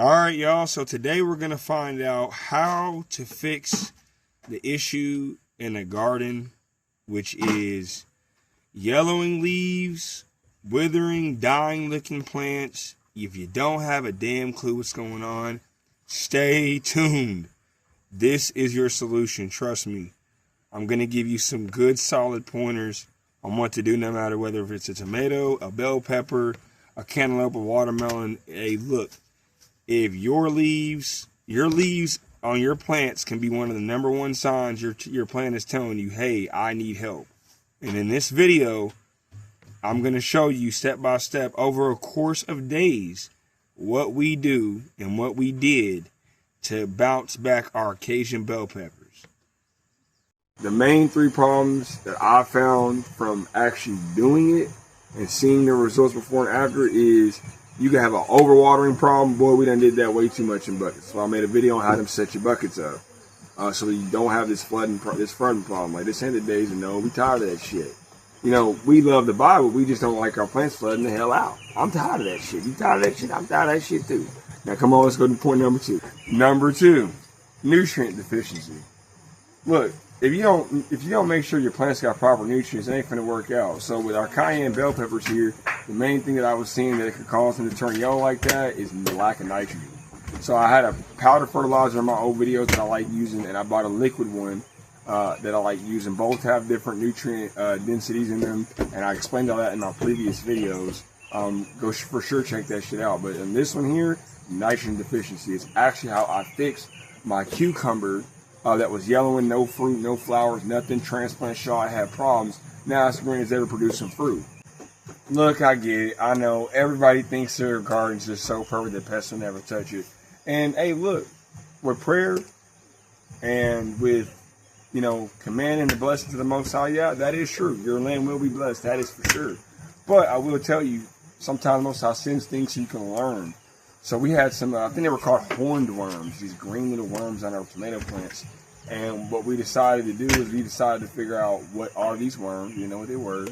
Alright, y'all, so today we're going to find out how to fix the issue in a garden, which is yellowing leaves, withering, dying looking plants. If you don't have a damn clue what's going on, stay tuned. This is your solution, trust me. I'm going to give you some good solid pointers on what to do, no matter whether it's a tomato, a bell pepper, a cantaloupe, a watermelon. Hey, look. If your leaves on your plants can be one of the #1 signs your plant is telling you, hey, I need help. And in this video, I'm going to show you step by step over a course of days what we do and what we did to bounce back our Cajun bell peppers. The main 3 problems that I found from actually doing it and seeing the results before and after is you can have an overwatering problem. Boy, we done did that way too much in buckets. So I made a video on how to set your buckets up so that you don't have this flooding problem. Like, this ain't the days to know. We tired of that shit. You know, we love the Bible. We just don't like our plants flooding the hell out. I'm tired of that shit. You tired of that shit? I'm tired of that shit too. Now, come on, let's go to point number 2. Number 2, nutrient deficiency. Look, if you don't make sure your plants got proper nutrients, it ain't finna work out. So with our cayenne bell peppers here, the main thing that I was seeing that it could cause them to turn yellow like that is the lack of nitrogen. So I had a powder fertilizer in my old videos that I like using, and I bought a liquid one that I like using. Both have different nutrient densities in them, and I explained all that in my previous videos. Go for sure check that shit out. But in this one here, nitrogen deficiency is actually how I fixed my cucumber that was yellowing, no fruit, no flowers, nothing, transplant shot, had problems. Now it's green as ever, producing fruit. Look, I get it. I know everybody thinks their garden's just so perfect that pests will never touch it. And hey, look, with prayer and with, you know, commanding the blessings of the Most High, yeah, that is true. Your land will be blessed. That is for sure. But I will tell you, sometimes the Most High sends things so you can learn. So we had some, I think they were called horned worms, these green little worms on our tomato plants. And what we decided to do is we decided to figure out what are these worms, you know what they were,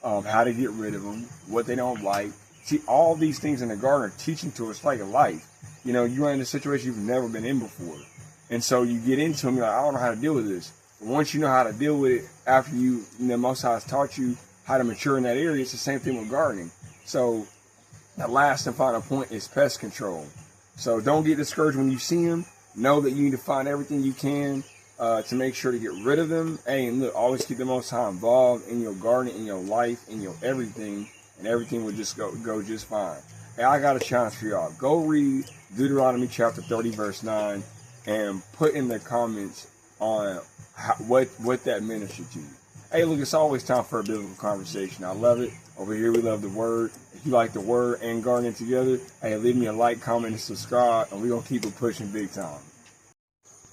how to get rid of them, what they don't like. See, all these things in the garden are teaching to us like a life. You know, you run into a situation you've never been in before. And so you get into them, you're like, I don't know how to deal with this. But once you know how to deal with it, after you know, Most High has taught you how to mature in that area, it's the same thing with gardening. So the last and final point is pest control. So don't get discouraged when you see them. Know that you need to find everything you can to make sure to get rid of them. Hey, and look, always keep the Most High involved in your garden, in your life, in your everything, and everything will just go just fine. Hey, I got a challenge for y'all. Go read Deuteronomy chapter 30, verse 9, and put in the comments on what that ministered to you. Hey, look, it's always time for a biblical conversation. I love it. Over here, we love the word. If you like the word and gardening together, hey, leave me a like, comment, and subscribe, and we're going to keep it pushing big time.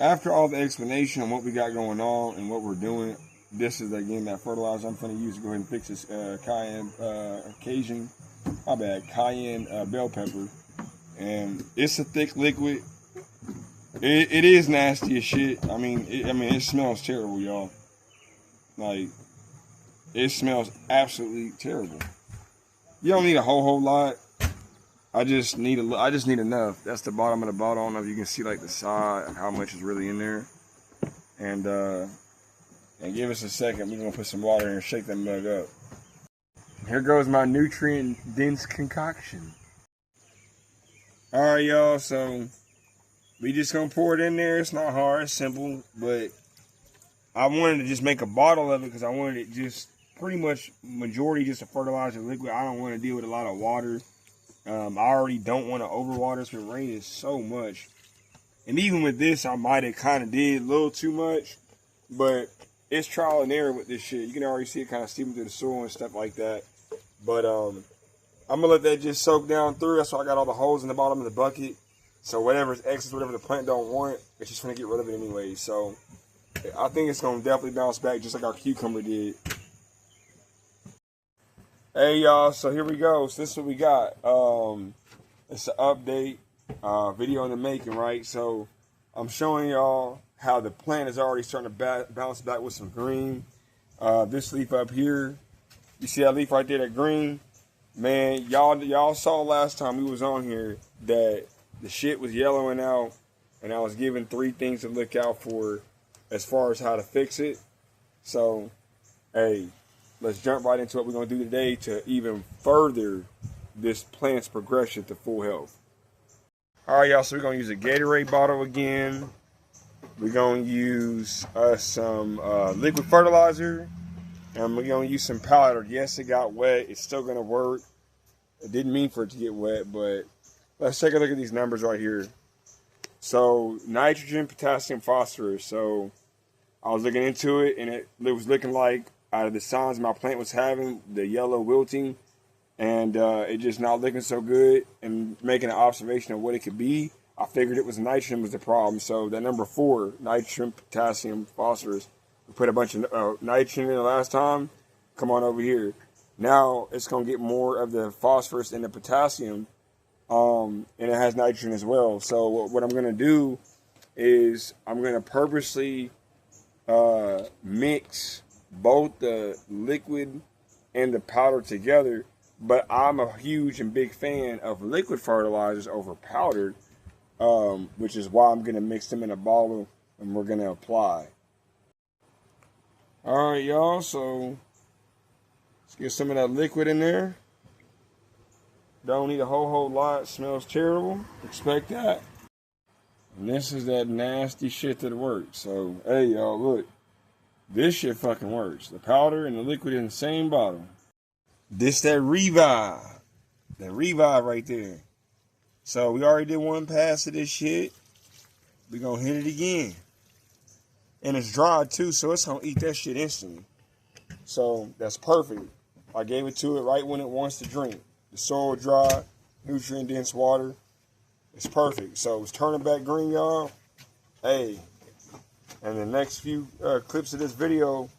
After all the explanation on what we got going on and what we're doing, this is, again, that fertilizer I'm going to use to go ahead and fix this cayenne bell pepper. And it's a thick liquid. It is nasty as shit. I mean, it smells terrible, y'all. Like, it smells absolutely terrible. You don't need a whole lot. I just need enough. That's the bottom of the bottle. I don't know if you can see like the side and how much is really in there. And give us a second. We're gonna put some water in and shake that mug up. Here goes my nutrient dense concoction. All right, y'all. So we just gonna pour it in there. It's not hard. It's simple, but I wanted to just make a bottle of it because I wanted it just pretty much majority just a fertilizer liquid. I don't want to deal with a lot of water. I already don't want to overwater because it rains so much. And even with this, I might have kind of did a little too much. But it's trial and error with this shit. You can already see it kind of seeping through the soil and stuff like that. But I'm going to let that just soak down through. That's why I got all the holes in the bottom of the bucket. So whatever's excess, whatever the plant don't want, it's just going to get rid of it anyway. So I think it's going to definitely bounce back just like our cucumber did. Hey y'all, so here we go. So this is what we got. It's an update video in the making, right? So I'm showing y'all how the plant is already starting to bounce back with some green. This leaf up here, you see that leaf right there, that green? Man, y'all saw last time we was on here that the shit was yellowing out, and I was given 3 things to look out for as far as how to fix it. So, hey, let's jump right into what we're going to do today to even further this plant's progression to full health. All right, y'all, so we're going to use a Gatorade bottle again. We're going to use some liquid fertilizer, and we're going to use some powder. Yes, it got wet. It's still going to work. It didn't mean for it to get wet, but let's take a look at these numbers right here. So, nitrogen, potassium, phosphorus. So, I was looking into it, and it was looking like out of the signs my plant was having, the yellow wilting, and it just not looking so good, and making an observation of what it could be, I figured it was nitrogen was the problem. So that number 4, nitrogen, potassium, phosphorus, we put a bunch of nitrogen in the last time. Come on over here. Now it's going to get more of the phosphorus and the potassium, and it has nitrogen as well. So what I'm going to do is I'm going to purposely mix both the liquid and the powder together, but I'm a huge and big fan of liquid fertilizers over powdered, which is why I'm going to mix them in a bottle and we're going to apply. Alright, y'all, so let's get some of that liquid in there. Don't need a whole lot. Smells terrible. Expect that. And this is that nasty shit that works. So, hey, y'all, look. This shit fucking works. The powder and the liquid in the same bottle. This that revive. That revive right there. So, we already did one pass of this shit. We gonna hit it again. And it's dry, too, so it's gonna eat that shit instantly. So, that's perfect. I gave it to it right when it wants to drink. The soil dry, nutrient-dense water. It's perfect. So it's turning back green, y'all. Hey, and the next few clips of this video,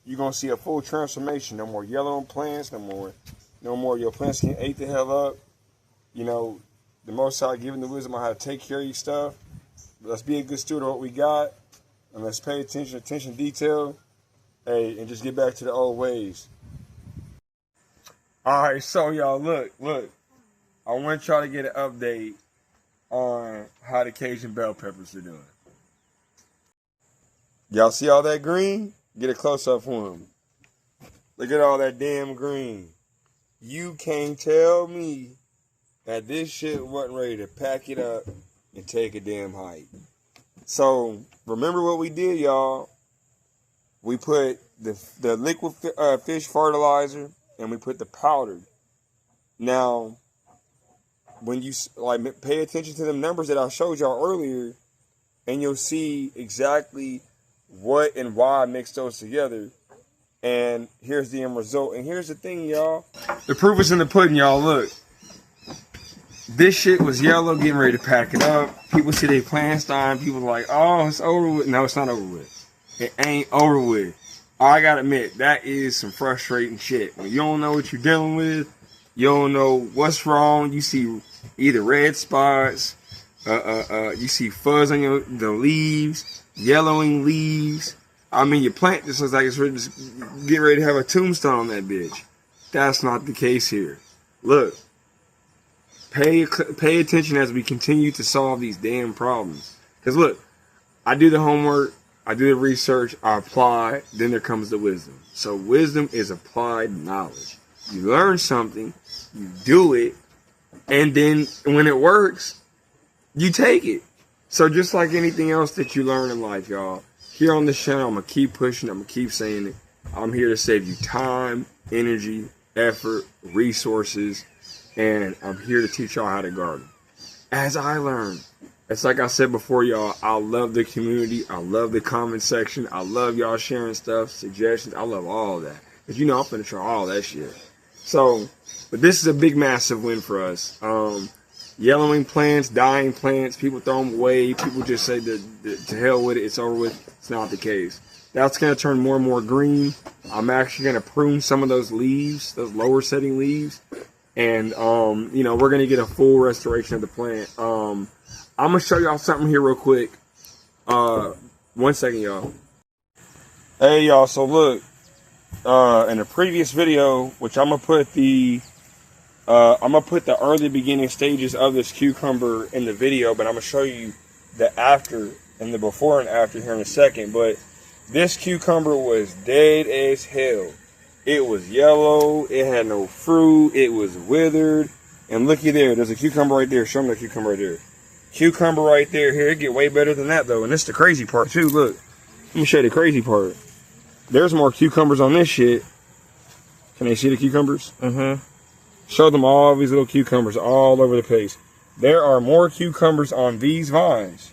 you're gonna see a full transformation. No more yellowing plants. No more your plants can eat the hell up. You know, the Most High giving the wisdom on how to take care of your stuff. But let's be a good steward of what we got, and let's pay attention to detail. Hey, and just get back to the old ways. All right, so y'all, look. I want y'all to get an update on how the Cajun bell peppers are doing. Y'all see all that green? Get a close-up for them. Look at all that damn green. You can't tell me that this shit wasn't ready to pack it up and take a damn hike. So, remember what we did, y'all. We put the liquid fish fertilizer, and we put the powdered. Now, when you pay attention to the numbers that I showed y'all earlier, and you'll see exactly what and why I mixed those together. And here's the end result. And here's the thing, y'all. The proof is in the pudding, y'all. Look. This shit was yellow, getting ready to pack it up. People see their plants dying. People are like, oh, it's over with. No, it's not over with. It ain't over with. I gotta admit, that is some frustrating shit. When you don't know what you're dealing with, you don't know what's wrong. You see either red spots, you see fuzz on the leaves, yellowing leaves. I mean, your plant just looks like it's ready to get ready to have a tombstone on that bitch. That's not the case here. Look, pay attention as we continue to solve these damn problems. Because look, I do the homework, I do the research, I apply, then there comes the wisdom. So wisdom is applied knowledge. You learn something, you do it, and then when it works, you take it. So just like anything else that you learn in life, y'all, here on this channel, I'm going to keep pushing, I'm going to keep saying it. I'm here to save you time, energy, effort, resources, and I'm here to teach y'all how to garden. As I learn, it's like I said before, y'all, I love the community. I love the comment section. I love y'all sharing stuff, suggestions. I love all that. Because, you know, I'm finna try all that shit. So, but this is a big, massive win for us. Yellowing plants, dying plants, people throw them away. People just say to hell with it, it's over with. It's not the case. That's going to turn more and more green. I'm actually going to prune some of those leaves, those lower setting leaves. And, you know, we're going to get a full restoration of the plant. I'm going to show y'all something here real quick. 1 second, y'all. Hey, y'all, so look. In a previous video, which I'm going to put the I'm going to put the early beginning stages of this cucumber in the video, but I'm going to show you the after and the before and after here in a second. But this cucumber was dead as hell. It was yellow. It had no fruit. It was withered. And looky there. There's a cucumber right there. Show me the cucumber right there. Cucumber right there. Here, it get way better than that, though. And this is the crazy part, too. Look. Let me show you the crazy part. There's more cucumbers on this shit. Can they see the cucumbers? Mm-hmm. Show them all these little cucumbers all over the place. There are more cucumbers on these vines.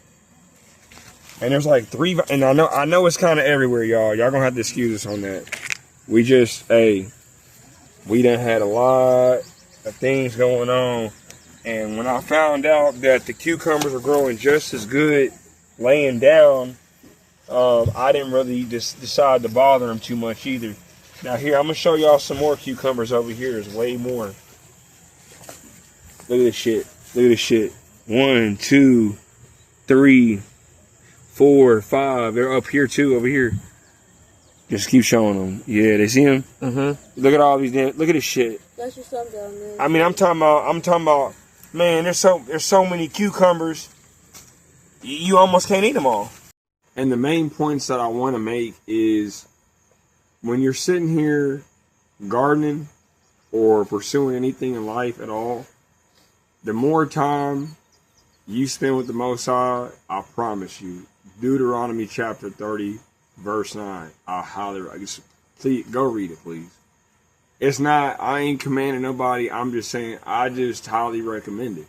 And there's like 3, and I know it's kind of everywhere, y'all. Y'all gonna have to excuse us on that. We just, hey, we done had a lot of things going on. And when I found out that the cucumbers were growing just as good laying down, I didn't really just decide to bother them too much either. Now here, I'm gonna show y'all some more cucumbers over here. There's way more. Look at this shit. Look at this shit. 1, 2, 3, 4, 5. They're up here too, over here. Just keep showing them. Yeah, they see them? Mm-hmm. Look at all these damn, look at this shit. That's your son down there. I mean, I'm talking about, man, there's so many cucumbers. You almost can't eat them all. And the main points that I want to make is when you're sitting here gardening or pursuing anything in life at all, the more time you spend with the Most High, I promise you, Deuteronomy chapter 30, verse 9, I highly recommend. Please go read it, please. It's not, I ain't commanding nobody. I'm just saying, I just highly recommend it.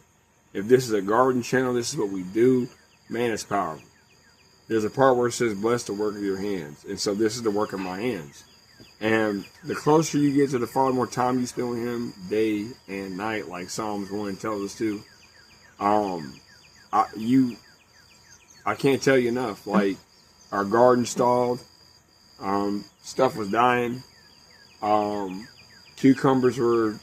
If this is a garden channel, this is what we do. Man, it's powerful. There's a part where it says, bless the work of your hands. And so this is the work of my hands. And the closer you get to the Father, the more time you spend with him, day and night, like Psalms 1 tells us to. I can't tell you enough. Like, our garden stalled. Stuff was dying. Cucumbers were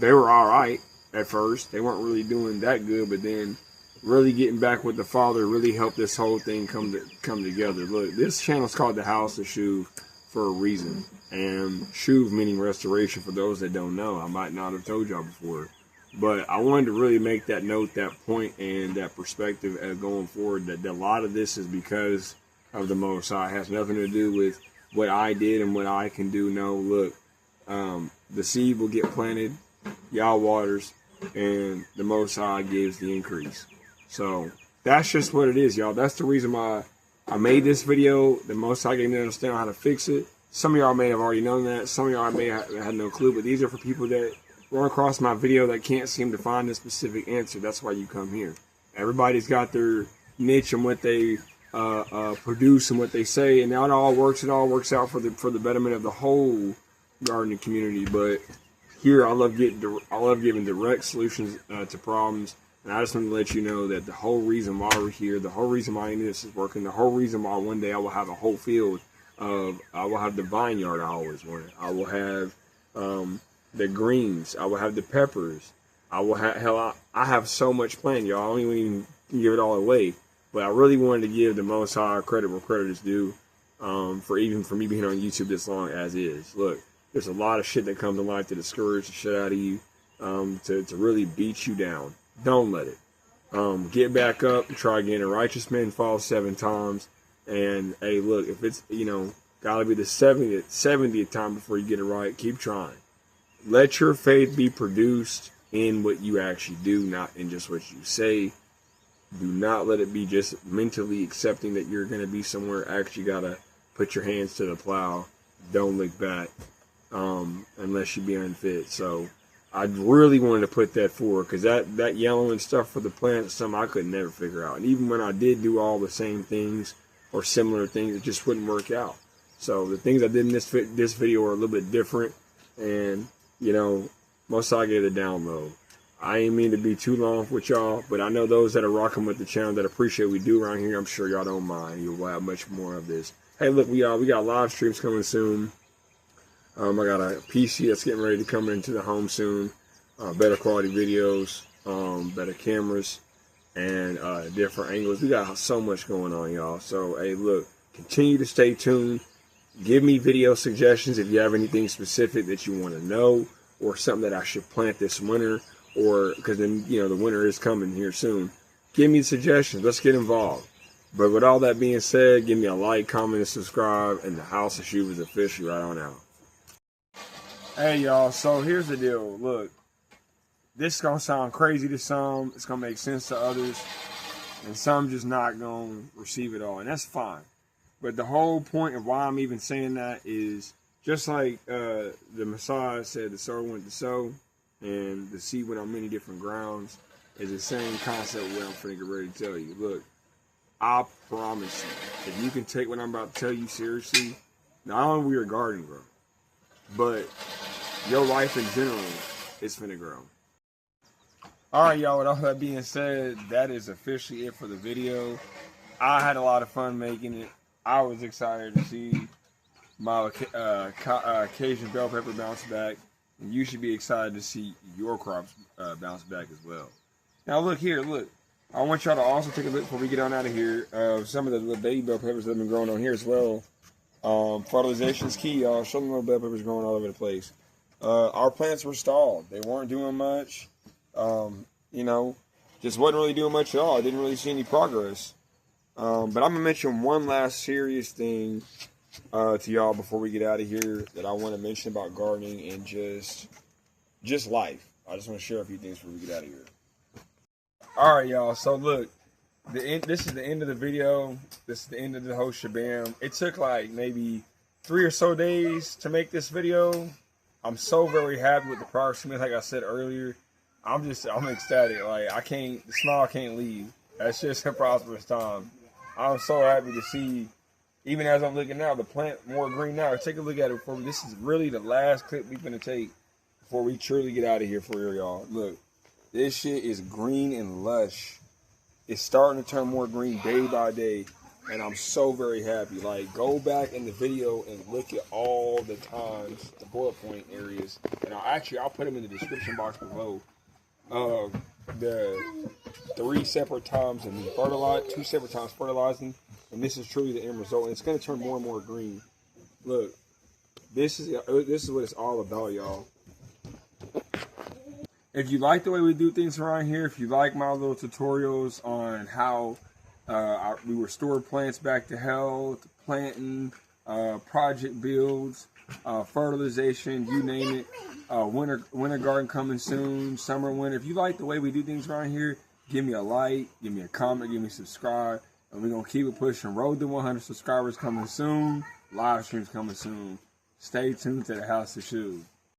all right at first. They weren't really doing that good, but then really getting back with the Father really helped this whole thing come together. Look, this channel is called The House of Shuv for a reason. And Shuv meaning restoration for those that don't know. I might not have told y'all before. But I wanted to really make that note, that point, and that perspective as going forward, that a lot of this is because of the Most High. It has nothing to do with what I did and what I can do. No, look, the seed will get planted, y'all waters, and the Most High gives the increase. So that's just what it is, y'all. That's the reason why I made this video. The Most High gave me to understand how to fix it. Some of y'all may have already known that. Some of y'all may have had no clue, but these are for people that run across my video that can't seem to find a specific answer. That's why you come here. Everybody's got their niche and what they produce and what they say, and now it all works out for the betterment of the whole gardening community. But here, I love giving direct solutions to problems, and I just want to let you know that the whole reason why we're here, the whole reason why this is working, the whole reason why one day I will have a whole field of, I will have the vineyard I always wanted. I will have the greens. I will have the peppers. I will have, hell, I have so much planned, y'all. I don't even give it all away. But I really wanted to give the Most High credit where credit is due, for me being on YouTube this long as is. Look, there's a lot of shit that comes in life to discourage the shit out of you, to really beat you down. Don't let it. Get back up and try again. A righteous man falls 7 times. And, hey, look, if it's, gotta be the 70th time before you get it right, keep trying. Let your faith be produced in what you actually do, not in just what you say. Do not let it be just mentally accepting that you're going to be somewhere. Actually got to put your hands to the plow. Don't look back, unless you be unfit. So I really wanted to put that forward, because that yellowing stuff for the plant is something I could never figure out. And even when I did do all the same things or similar things, it just wouldn't work out. So the things I did in this video are a little bit different. And, most I gave the download. I ain't mean to be too long with y'all, but I know those that are rocking with the channel that appreciate what we do around here. I'm sure y'all don't mind. You'll have much more of this. Hey, look, we got live streams coming soon. I got a PC that's getting ready to come into the home soon. Better quality videos, better cameras, and different angles. We got so much going on, y'all. So, hey, look, continue to stay tuned. Give me video suggestions if you have anything specific that you want to know. or something that I should plant this winter, or because then, you know, the winter is coming here soon. Give me suggestions. Let's get involved. But with all that being said, give me a like, comment, and subscribe, and the House of Shoe is officially right on out. Hey, y'all. So here's the deal. Look, this is going to sound crazy to some. It's going to make sense to others. And some just not going to receive it all. And that's fine. But the whole point of why I'm even saying that is just like the Messiah said, the sower went to sow, and the seed went on many different grounds, is the same concept what I'm finna get ready to tell you. Look, I promise you, if you can take what I'm about to tell you seriously, not only will your garden grow, but your life in general is finna grow. Alright, y'all, with all that being said, that is officially it for the video. I had a lot of fun making it. I was excited to see my Cajun bell pepper bounce back. And you should be excited to see your crops bounce back as well. Now look here, look. I want y'all to also take a look before we get on out of here of some of the little baby bell peppers that have been growing on here as well. Fertilization is key, y'all. Show them little bell peppers growing all over the place. Our plants were stalled. They weren't doing much. You know, just wasn't really doing much at all. I didn't really see any progress. But I'm going to mention one last serious thing to y'all before we get out of here that I want to mention about gardening and just life. I just want to share a few things before we get out of here. All right, y'all. So look, this is the end of the video. This is the end of the whole shabam. It took like maybe 3 or so days to make this video. I'm so very happy with the progress. Like I said earlier, I'm ecstatic. Like the smile can't leave. That's just a prosperous time. I'm so happy to see, even as I'm looking now, the plant more green now. Take a look at it before. This is really the last clip we're gonna take before we truly get out of here for real, y'all. Look, this shit is green and lush. It's starting to turn more green day by day, and I'm so very happy. Like, go back in the video and look at all the times, the bullet point areas, and I'll put them in the description box below. The 3 separate times of me fertilizing, 2 separate times fertilizing, and this is truly the end result. And it's going to turn more and more green. Look, this is what it's all about, y'all. If you like the way we do things around here, if you like my little tutorials on how we restore plants back to health, planting, project builds, fertilization, you name it, winter garden coming soon, summer, winter. If you like the way we do things around here, give me a like, give me a comment, give me a subscribe, and we're going to keep it pushing. Road to 100 subscribers coming soon, live streams coming soon. Stay tuned to the House of Shoes.